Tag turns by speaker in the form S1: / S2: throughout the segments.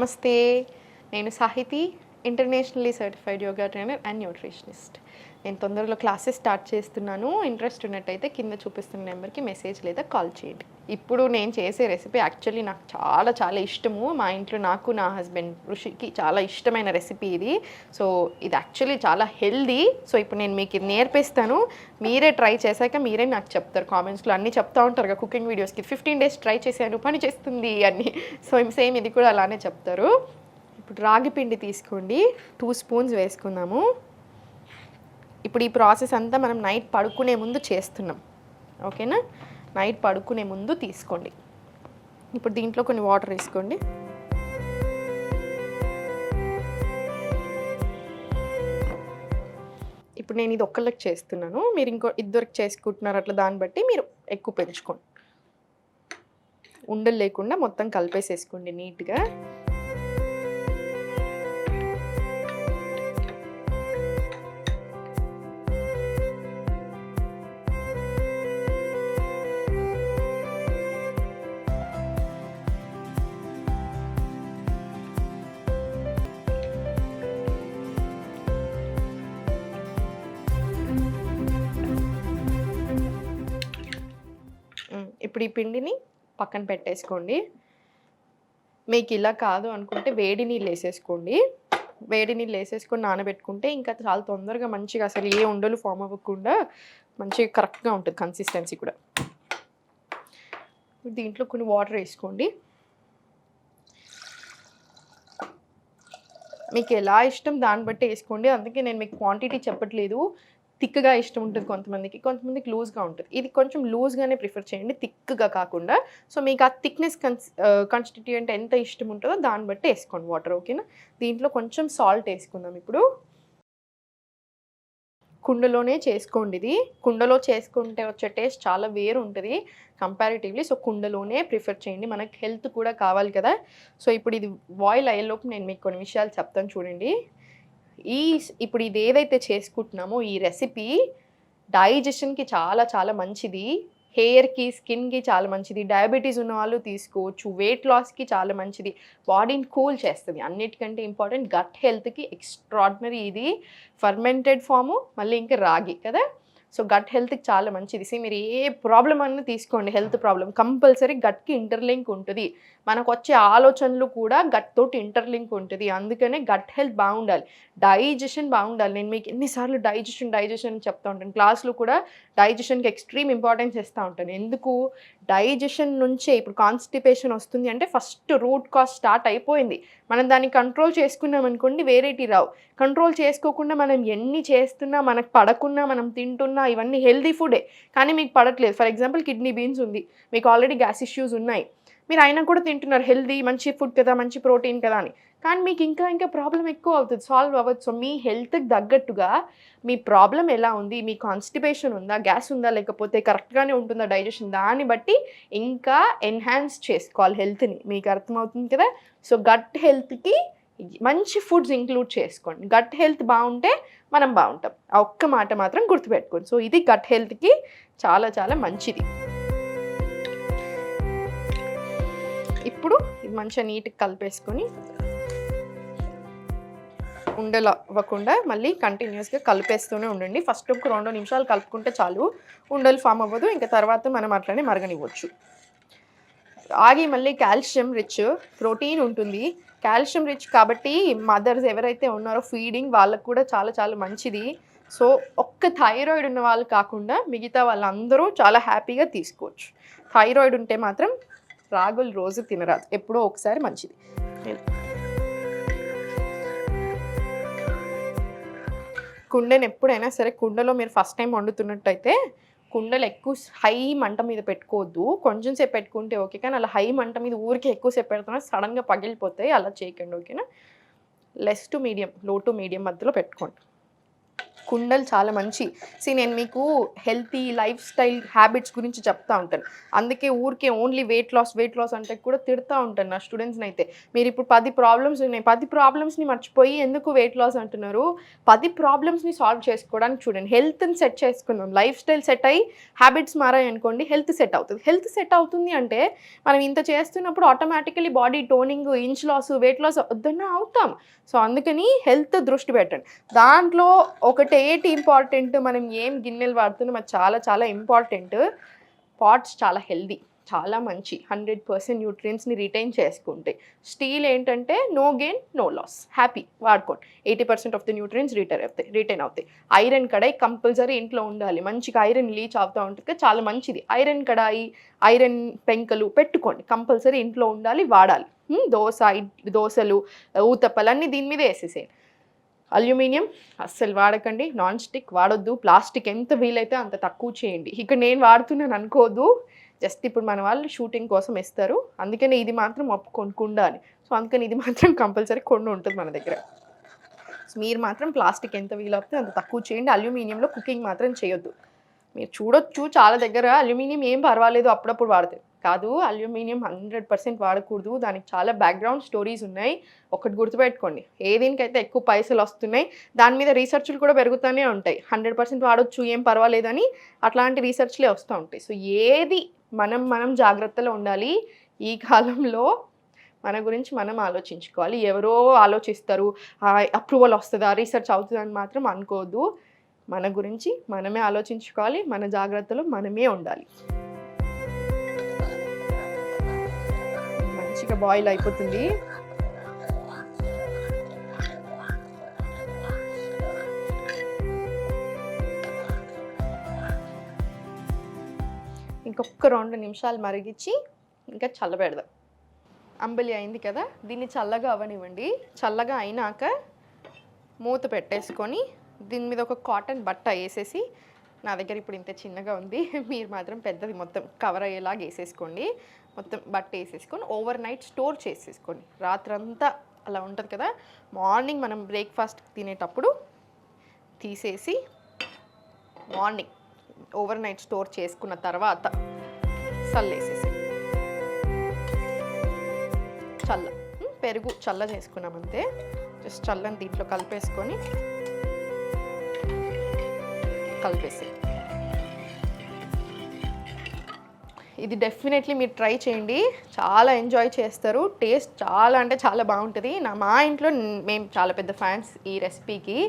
S1: నమస్తే. నేను Sahithi, internationally certified yoga trainer and nutritionist. నేను తొందరలో క్లాసెస్ స్టార్ట్ చేస్తున్నాను. ఇంట్రెస్ట్ ఉన్నట్టయితే కింద చూపిస్తున్న నెంబర్కి మెసేజ్ లేదా కాల్ చేయండి. ఇప్పుడు నేను చేసే రెసిపీ యాక్చువల్లీ నాకు చాలా చాలా ఇష్టము. మా ఇంట్లో నాకు, నా హస్బెండ్ ఋషికి చాలా ఇష్టమైన రెసిపీ ఇది. సో ఇది యాక్చువల్లీ చాలా హెల్దీ. సో ఇప్పుడు నేను మీకు ఇది నేర్పిస్తాను. మీరే ట్రై చేశాక మీరే నాకు చెప్తారు. కామెంట్స్లో అన్నీ చెప్తూ ఉంటారు కదా కుకింగ్ వీడియోస్కి, 15 days ట్రై చేశాను పని చేస్తుంది అని. సో సేమ్ ఇది కూడా అలానే చెప్తారు. ఇప్పుడు రాగి పిండి తీసుకోండి, 2 spoons వేసుకుందాము. ఇప్పుడు ఈ ప్రాసెస్ అంతా మనం నైట్ పడుకునే ముందు చేస్తున్నాం, ఓకేనా? నైట్ పడుకునే ముందు తీసుకోండి. ఇప్పుడు దీంట్లో కొన్ని వాటర్ వేసుకోండి. ఇప్పుడు నేను ఇది ఒక్కళ్ళకి చేస్తున్నాను, మీరు ఇంకో ఇద్దరికి చేసుకుంటున్నారు, అట్లా దాన్ని బట్టి మీరు ఎక్కువ పెంచుకోండి. ఉండలు లేకుండా మొత్తం కలిపేసేసుకోండి నీట్గా. ఇప్పుడు ఈ పిండిని పక్కన పెట్టేసుకోండి. మీకు ఇలా కాదు అనుకుంటే వేడి నీళ్ళు వేసేసుకోండి. వేడి నీళ్ళు వేసేసుకొని నానబెట్టుకుంటే ఇంకా చాలా తొందరగా మంచిగా అసలు ఏ ఉండలు ఫామ్ అవ్వకుండా మంచిగా కరెక్ట్గా ఉంటుంది కన్సిస్టెన్సీ కూడా. దీంట్లో కొన్ని వాటర్ వేసుకోండి. మీకు ఎలా ఇష్టం దాన్ని బట్టి వేసుకోండి. అందుకే నేను మీకు క్వాంటిటీ చెప్పట్లేదు. థిక్గా ఇష్టం ఉంటుంది కొంతమందికి లూజ్గా ఉంటుంది. ఇది కొంచెం లూజ్గానే ప్రిఫర్ చేయండి, థిక్గా కాకుండా. సో మీకు ఆ థిక్నెస్ కాన్స్టిట్యూయెంట్ ఎంత ఇష్టం ఉంటుందో దాన్ని బట్టి వేసుకోండి వాటర్, ఓకేనా? దీంట్లో కొంచెం సాల్ట్ వేసుకుందాం. ఇప్పుడు కుండలోనే చేసుకోండి. ఇది కుండలో చేసుకుంటే వచ్చే టేస్ట్ చాలా వేరు ఉంటుంది కంపారిటివ్లీ. సో కుండలోనే ప్రిఫర్ చేయండి, మనకి హెల్త్ కూడా కావాలి కదా. సో ఇప్పుడు ఇది బాయిల్ అయ్యేలోపు నేను మీకు కొన్ని విషయాలు చెప్తాను చూడండి. ఇప్పుడు ఇది ఏదైతే చేసుకుంటున్నామో ఈ రెసిపీ డైజెషన్కి చాలా చాలా మంచిది, హెయిర్కి, స్కిన్కి చాలా మంచిది, డయాబెటీస్ ఉన్న వాళ్ళు తీసుకోవచ్చు, వెయిట్ లాస్కి చాలా మంచిది, బాడీని కూల్ చేస్తుంది. అన్నిటికంటే ఇంపార్టెంట్ గట్ హెల్త్కి ఎక్స్ట్రాడినరీ ఇది. ఫర్మెంటెడ్ ఫాము, మళ్ళీ ఇంకా రాగి కదా. సో గట్ హెల్త్కి చాలా మంచిది. మీరు ఏ ప్రాబ్లం అన్నా తీసుకోండి, హెల్త్ ప్రాబ్లం కంపల్సరీ గట్కి ఇంటర్లింక్ ఉంటుంది. మనకు వచ్చే ఆలోచనలు కూడా గట్ తోటి ఇంటర్లింక్ ఉంటుంది. అందుకనే గట్ హెల్త్ బాగుండాలి, డైజెషన్ బాగుండాలి. నేను మీకు ఎన్నిసార్లు డైజెషన్ చెప్తూ ఉంటాను. క్లాస్లో కూడా డైజెషన్కి ఎక్స్ట్రీమ్ ఇంపార్టెన్స్ ఇస్తూ ఉంటాను. ఎందుకు? డైజెషన్ నుంచే ఇప్పుడు కాన్స్టిపేషన్ వస్తుంది అంటే ఫస్ట్ రూట్ కాజ్ స్టార్ట్ అయిపోయింది. మనం దాన్ని కంట్రోల్ చేసుకున్నాం అనుకోండి, వేరేటి రావు. కంట్రోల్ చేసుకోకుండా మనం ఎన్ని చేస్తున్నా, మనకు పడకున్నా, మనం తింటున్నా, ఇవన్నీ హెల్దీ ఫుడే కానీ మీకు పడట్లేదు. ఫర్ ఎగ్జాంపుల్ కిడ్నీ బీన్స్ ఉంది, మీకు ఆల్రెడీ గ్యాస్ ఇష్యూస్ ఉన్నాయి, మీరు అయినా కూడా తింటున్నారు, హెల్దీ మంచి ఫుడ్ కదా, మంచి ప్రోటీన్ కదా అని. కానీ మీకు ఇంకా ప్రాబ్లం ఎక్కువ అవుతుంది, సాల్వ్ అవ్వదు. సో మీ హెల్త్కి తగ్గట్టుగా మీ ప్రాబ్లం ఎలా ఉంది, మీ కాన్స్టిపేషన్ ఉందా, గ్యాస్ ఉందా, లేకపోతే కరెక్ట్గానే ఉంటుందా డైజెషన్, దాన్ని బట్టి ఇంకా ఎన్హాన్స్ చేసుకోవాలి హెల్త్ని. మీకు అర్థమవుతుంది కదా. సో గట్ హెల్త్కి మంచి ఫుడ్స్ ఇంక్లూడ్ చేసుకోండి. గట్ హెల్త్ బాగుంటే మనం బాగుంటాం. ఆ ఒక్క మాట మాత్రం గుర్తుపెట్టుకోండి. సో ఇది గట్ హెల్త్కి చాలా చాలా మంచిది. ఇప్పుడు ఇది మంచిగా నీట్గా కలిపేసుకొని ఉండలు అవ్వకుండా మళ్ళీ కంటిన్యూస్గా కలిపేస్తూనే ఉండండి. ఫస్ట్ ఒక 2 నిమిషాలు కలుపుకుంటే చాలు, ఉండలు ఫామ్ అవ్వదు. ఇంకా తర్వాత మనం అట్లనే మరగనివ్వచ్చు. రాగి మళ్ళీ కాల్షియం రిచ్, ప్రోటీన్ ఉంటుంది, కాల్షియం రిచ్ కాబట్టి మదర్స్ ఎవరైతే ఉన్నారో ఫీడింగ్ వాళ్ళకు కూడా చాలా చాలా మంచిది. సో ఒక్క థైరాయిడ్ ఉన్న వాళ్ళు కాకుండా మిగతా వాళ్ళందరూ చాలా హ్యాపీగా తీసుకోవచ్చు. థైరాయిడ్ ఉంటే మాత్రం రాగులు రోజు తినరాదు, ఎప్పుడో ఒకసారి మంచిది. కుండను ఎప్పుడైనా సరే, కుండలో మీరు ఫస్ట్ టైం వండుతున్నట్టయితే కుండలు ఎక్కువ హై మంట మీద పెట్టుకోవద్దు. కొంచెం సేపు పెట్టుకుంటే ఓకే, కానీ అలా హై మంట మీద ఊరికే ఎక్కువసేపు పెడుతున్నా సడన్గా పగిలిపోతాయి, అలా చేయకండి, ఓకేనా? లెస్ టు మీడియం, లో టు మీడియం మధ్యలో పెట్టుకోండి. కుండలు చాలా మంచి. నేను మీకు హెల్తీ లైఫ్ స్టైల్ హ్యాబిట్స్ గురించి చెప్తా ఉంటాను. అందుకే ఊరికే ఓన్లీ వెయిట్ లాస్ అంటే కూడా తిడతా ఉంటాను నా స్టూడెంట్స్ని అయితే. మీరు ఇప్పుడు 10 ప్రాబ్లమ్స్ ఉన్నాయి, 10 ప్రాబ్లమ్స్ని మర్చిపోయి ఎందుకు వెయిట్ లాస్ అంటున్నారు? 10 ప్రాబ్లమ్స్ని సాల్వ్ చేసుకోవడానికి చూడండి. హెల్త్ని సెట్ చేసుకుందాం, లైఫ్ స్టైల్ సెట్ అయ్యి హ్యాబిట్స్ మారాయి అనుకోండి, హెల్త్ సెట్ అవుతుంది. హెల్త్ సెట్ అవుతుంది అంటే మనం ఇంత చేస్తున్నప్పుడు automatically body toning, inch loss, weight loss వద్దన్నా అవుతాం. సో అందుకని హెల్త్ దృష్టి పెట్టండి. దాంట్లో ఒకటి ఏంటి ఇంపార్టెంట్, మనం ఏం గిన్నెలు వాడుతున్నాం అది చాలా చాలా ఇంపార్టెంట్. పాట్స్ చాలా హెల్దీ, చాలా మంచి, 100% న్యూట్రియన్స్ని రిటైన్ చేసుకుంటాయి. స్టీల్ ఏంటంటే no gain no loss, happy వాడుకోండి. 80% ఆఫ్ ద న్యూట్రియన్స్ రిటైన్ అవుతాయి. ఐరన్ కడాయి కంపల్సరీ ఇంట్లో ఉండాలి, మంచిగా ఐరన్ లీచ్ అవుతూ ఉంటుంది, చాలా మంచిది. ఐరన్ కడాయి, ఐరన్ పెంకలు పెట్టుకోండి, కంపల్సరీ ఇంట్లో ఉండాలి, వాడాలి. దోశలు, ఊతప్పలు అన్నీ దీని మీద వేసేసేయండి. అల్యూమినియం అస్సలు వాడకండి, నాన్ స్టిక్ వాడొద్దు, ప్లాస్టిక్ ఎంత వీలైతే అంత తక్కువ చేయండి. ఇక్కడ నేను వాడుతున్నాను అనుకోదు, జస్ట్ ఇప్పుడు మన వాళ్ళు షూటింగ్ కోసం ఇస్తారు, అందుకని ఇది మాత్రం కుండ అని. సో అందుకని ఇది మాత్రం కంపల్సరీ కొండ ఉంటుంది మన దగ్గర. సో మీరు మాత్రం ప్లాస్టిక్ ఎంత వీలవుతే అంత తక్కువ చేయండి. అల్యూమినియంలో కుకింగ్ మాత్రం చేయొద్దు. మీరు చూడొచ్చు చాలా దగ్గర అల్యూమినియం ఏం పర్వాలేదు అప్పుడప్పుడు వాడతారు, కాదు అల్యూమినియం 100% వాడకూడదు. దానికి చాలా బ్యాక్గ్రౌండ్ స్టోరీస్ ఉన్నాయి. ఒకటి గుర్తుపెట్టుకోండి, ఏదేనికైతే ఎక్కువ పైసలు వస్తున్నాయి దాని మీద రీసెర్చ్లు కూడా పెరుగుతూనే ఉంటాయి. 100% వాడొచ్చు ఏం పర్వాలేదని అట్లాంటి రీసెర్చ్లే వస్తూ ఉంటాయి. సో ఏది మనం జాగ్రత్తలో ఉండాలి. ఈ కాలంలో మన గురించి మనం ఆలోచించుకోవాలి. ఎవరో ఆలోచిస్తారు, అప్రూవల్ వస్తుందా, రీసెర్చ్ అవుతుందని మాత్రం అనుకోవద్దు. మన గురించి మనమే ఆలోచించుకోవాలి, మన జాగ్రత్తలో మనమే ఉండాలి. మంచిగా బాయిల్ అయిపోతుంది. ఇంకొక 2 నిమిషాలు మరిగించి ఇంకా చల్లబెడదాం. అంబలి అయింది కదా, దీన్ని చల్లగా అవ్వనివ్వండి. చల్లగా అయినాక మూత పెట్టేసుకొని దీని మీద ఒక కాటన్ బట్ట వేసేసి, నా దగ్గర ఇప్పుడు ఇంత చిన్నగా ఉంది, మీరు మాత్రం పెద్దది మొత్తం కవర్ అయ్యేలాగా వేసేసుకోండి. మొత్తం బట్ట వేసేసుకొని ఓవర్ నైట్ స్టోర్ చేసేసుకోండి. రాత్రంతా అలా ఉంటుంది కదా, మార్నింగ్ మనం బ్రేక్ఫాస్ట్ తినేటప్పుడు తీసేసి మార్నింగ్ ఓవర్ నైట్ స్టోర్ చేసుకున్న తర్వాత చల్లేసేసి, పెరుగు చల్ల చేసుకున్నామంతే. జస్ట్ చల్లని దీంట్లో కలిపేసి ఇది డెఫినెట్లీ మీరు ట్రై చేయండి, చాలా ఎంజాయ్ చేస్తారు. టేస్ట్ చాలా అంటే చాలా బాగుంటుంది. మా ఇంట్లో మేము చాలా పెద్ద ఫ్యాన్స్ ఈ రెసిపీకి.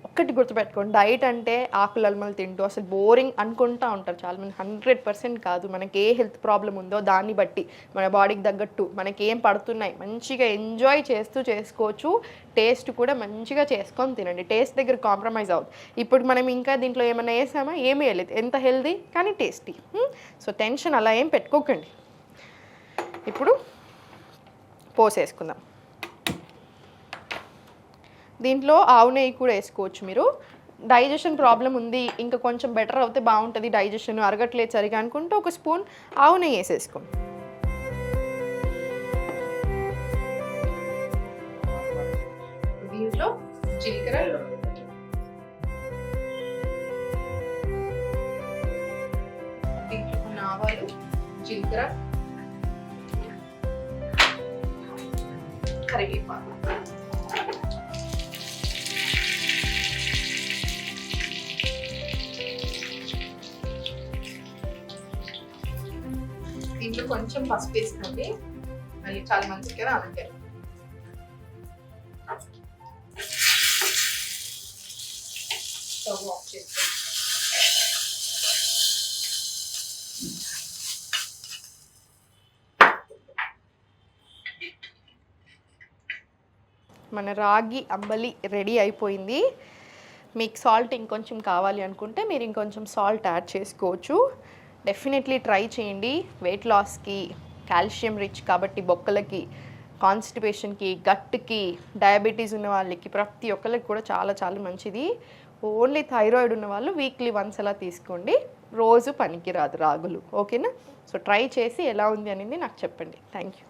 S1: ఒక్కటి గుర్తుపెట్టుకోండి, డైట్ అంటే ఆకులల్మలు తింటూ అసలు బోరింగ్ అనుకుంటూ ఉంటారు చాలామంది. 100% కాదు. మనకి ఏ హెల్త్ ప్రాబ్లం ఉందో దాన్ని బట్టి మన బాడీకి తగ్గట్టు మనకి ఏం పడుతున్నాయి మంచిగా ఎంజాయ్ చేస్తూ చేసుకోవచ్చు. టేస్ట్ కూడా మంచిగా చేసుకొని తినండి. టేస్ట్ దగ్గర కాంప్రమైజ్ అవుతుంది. ఇప్పుడు మనం ఇంకా దీంట్లో ఏమైనా వేసామా, ఏమీ వేయలేదు, ఎంత హెల్దీ కానీ టేస్టీ. సో టెన్షన్ అలా ఏం పెట్టుకోకండి. ఇప్పుడు పోసేసుకుందాం. దీంట్లో ఆవు నెయ్యి కూడా వేసుకోవచ్చు మీరు. డైజెషన్ ప్రాబ్లం ఉంది, ఇంకా కొంచెం బెటర్ అవుతే బాగుంటుంది, డైజెషన్ అరగట్లేదు సరిగా అనుకుంటే ఒక స్పూన్ ఆవు నెయ్యి వేసేసుకోండి. దీంట్లో జీలకర్ర, దీంట్లో కొన్ని ఆవాలు, జీలకర్ర, కరివేపాకు, దీంట్లో కొంచెం పసుపు వేసుకోండి, మళ్ళీ చాలా మంచిది కదా అందుకే. స్టవ్ ఆఫ్ చేసుకోండి. మన రాగి అంబలి రెడీ అయిపోయింది. మీకు సాల్ట్ ఇంకొంచెం కావాలి అనుకుంటే మీరు ఇంకొంచెం సాల్ట్ యాడ్ చేసుకోవచ్చు. డెఫినెట్లీ ట్రై చేయండి. వెయిట్ లాస్కి, కాల్షియం రిచ్ కాబట్టి బొక్కలకి, కాన్స్టిపేషన్కి, గట్కి, డయాబెటీస్ ఉన్న వాళ్ళకి, ప్రతి ఒక్కరికి కూడా చాలా చాలా మంచిది. ఓన్లీ థైరాయిడ్ ఉన్న వాళ్ళు వీక్లీ వన్స్ అలా తీసుకోండి, రోజు పనికి రాదు రాగులు. ఓకేనా? సో ట్రై చేసి ఎలా ఉంది అనేది నాకు చెప్పండి. Thank you.